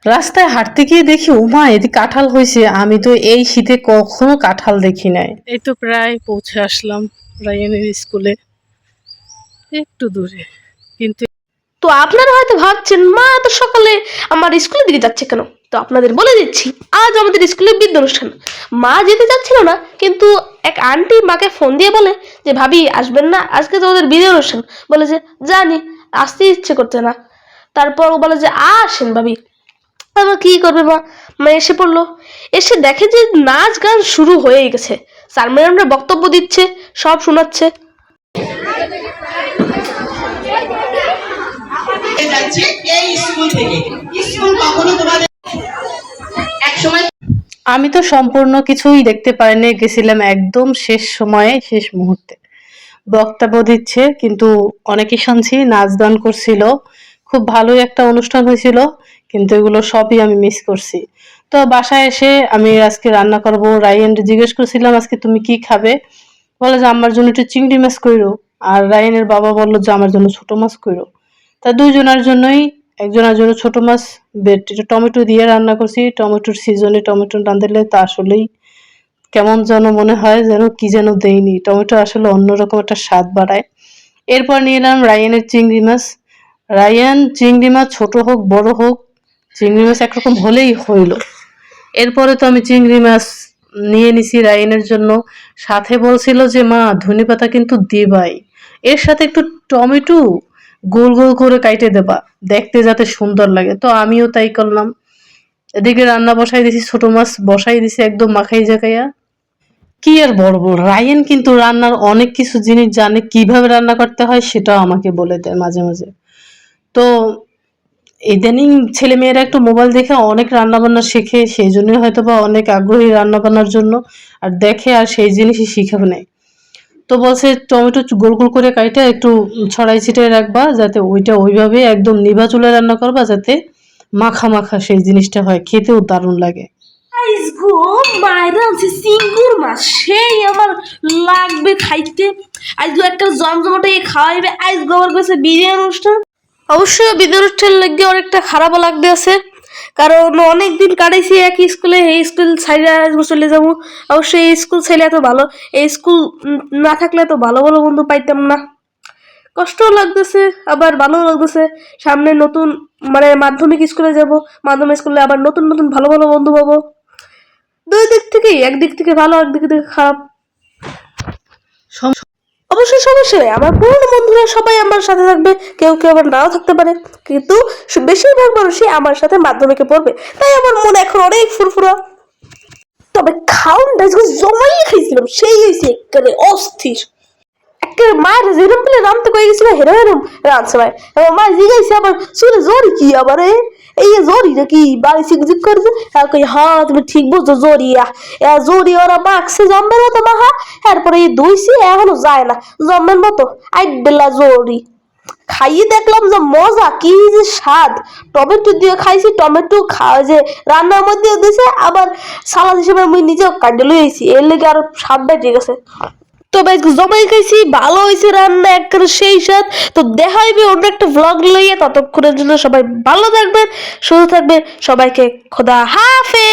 রাস্তায় হাঁটতে গিয়ে দেখি ওমা এদিকে কাঁঠাল হয়েছে, আমি তো এই শীতে কখনো কাঁঠাল দেখি নাই। এই তো প্রায় পৌঁছে আসলাম রায়ানের স্কুলে, একটু দূরে কিন্তু। তো আপনারা হয়তো ভাবছেন মা এত সকালে আমার স্কুলের দিকে যাচ্ছে কেন। তো আপনাদের বলে দিচ্ছি, আজ আমাদের স্কুলে বিদ্যা অনুষ্ঠান। মা যেতে চাচ্ছিল না, কিন্তু এক আন্টি মাকে ফোন দিয়ে বলে যে ভাবি আসবেন না, আজকে তো ওদের বিদ্যা অনুষ্ঠান। বলে যে জানি, আসতে ইচ্ছে করছে না। তারপর ও বলে যে আসেন ভাবি। তারপর কি করবে মা, মা এসে পড়লো। এসে দেখে যে নাচ গান শুরু হয়ে গেছে, স্যার ম্যাডামরা বক্তব্য দিচ্ছে, সব শোনাচ্ছে। আমি তো সম্পূর্ণ কিছুই দেখতে পারিনি, গেছিলাম একদম শেষ সময়ে, শেষ মুহূর্তে। বক্তব্য দিচ্ছে কিন্তু অনেকেই শুনছি, নাচ গান করছিল, খুব ভালোই একটা অনুষ্ঠান হয়েছিল, কিন্তু এগুলো সবই আমি মিস করছি। তো বাসায় এসে আমি আজকে রান্না করব, রায়ান জিজ্ঞেস করছিলাম আজকে তুমি কি খাবে, বলে যে আমার জন্য একটু চিংড়ি মাছ কইরো, আর রায়ানের বাবা বললো যে আমার জন্য ছোট মাছ কইরো। তা দুইজনের জন্যই, একজনের জন্য ছোট মাছ টমেটো দিয়ে রান্না করছি। টমেটোর সিজনে টমেটো রাঁধলে তা আসলেই কেমন যেন মনে হয় যেন কি যেন দেয়নি, টমেটো আসলে অন্যরকম একটা স্বাদ বাড়ায়। এরপর নিয়ে এলাম রায়ানের চিংড়ি মাছ। রায়ান চিংড়ি মাছ ছোট হোক বড় হোক, চিংড়ি মাছ একরকম হলেই হইল। এরপরে তো আমি চিংড়ি মাছ নিয়ে নিছি রায়ানের জন্য, সাথে বলছিল যে মা ধনেপাতা কিন্তু দিবাই, এর সাথে একটু টমেটো গোল গোল করে কাইটে দেবা, দেখতে যাতে সুন্দর লাগে। তো আমিও তাই করলাম। এদিকে রান্না বসাই দিছি, ছোট মাছ বসাই দিছি একদম মাখাই জাকাইয়া। কি আর বলবো, রায়ান কিন্তু রান্নার অনেক কিছু জিনিস জানে, কিভাবে রান্না করতে হয় সেটাও আমাকে বলে দেয় মাঝে মাঝে। তো ইদানিং ছেলে মেয়েরা একটু মোবাইল দেখে অনেক রান্না বান্না শেখে, সেই জন্যই হয়তো বা অনেক আগ্রহী রান্না বান্নার জন্য, আর দেখে আর সেই জিনিসই শিখাবে নেয়। তো বলছে টমেটো গোল গোল করে কাইটা একটু ছড়াই ছিটাই রাখবা, যাতে ওইটা ওইভাবে একদম নিভা চুলে রান্না করবা, যাতে মাখা মাখা সেই জিনিসটা হয়, খেতেও দারুণ লাগে। আইস গো, মায়েরা আনছে সিঙ্গুর মাছ, সেই আমার লাগবে খাইতে। আজ গো একটা জমজমাটা খাওয়াইবে। আইস গো আমার কাছে বিরিয়ানি অনুষ্ঠান। অবশ্যই বিদ্যা অনুষ্ঠান লাগবে, অনেকটা খারাপও লাগতে আছে, কারণ অনেকদিন কাটাইছি একই স্কুলে। এই স্কুল ছাইড়া চলে যাবো। অবশ্যই এই স্কুল ছাইলে এত ভালো, এই স্কুল না থাকলে এত ভালো ভালো বন্ধু পাইতাম না। কষ্টও লাগতেছে আবার ভালোও লাগতেছে। সামনে নতুন মানে মাধ্যমিক স্কুলে যাব, মাধ্যমিক স্কুলে আবার নতুন নতুন ভালো ভালো বন্ধু পাবো। দুই দিক থেকেই, একদিক থেকে ভালো, একদিক থেকে খারাপ। অবশ্যই সমস্যা নেই, আমার পুরনো বন্ধুরা সবাই আমার সাথে থাকবে, কেউ কেউ আবার নাও থাকতে পারে, কিন্তু বেশিরভাগ মানুষই আমার সাথে মাধ্যমিকে পড়বে। তাই আমার মন এখন অনেক ফুরফুরা। তবে খাউনটা জমাইয়ে খাইছিলাম, সেই হয়েছে একেবারে অস্থির। একেবারে মায়ের যেরম পেলে রামতে কয়ে গেছিল হেরো হেরম রাঁধছে ভাই। এবার মা জিজ্ঞাসা আবার চুলে জরি কি আবার এই জরি নাকি বাড়ি চিকচিক করছে। কই হ্যাঁ তুমি ঠিক বুঝছো, জরিয়া জরি ওরা মাখছে জম্মের মতো মাখা, এরপরে এই ধুইছি এখনো যায় না জম্মের মতো আইডেলা জরি। খাইয়ে দেখলাম যে মজা, কি যে স্বাদ। টমেটো দিয়ে খাইছি, টমেটো যে রান্নার মধ্যে দিয়েছে, আবার সালাদ হিসেবে আমি নিজেও কাটে লইছি, এর লেগে আরো স্বাদ বেড়ে গেছে। তবে জমাই খাইছি, ভালো হয়েছে রান্না, একবারে সেই স্বাদ। তো দেখা হইবে অন্য একটা ভ্লগ লইয়ে, ততক্ষণের জন্য সবাই ভালো থাকবেন, সুস্থ থাকবেন, সবাইকে খোদা হাফেজ।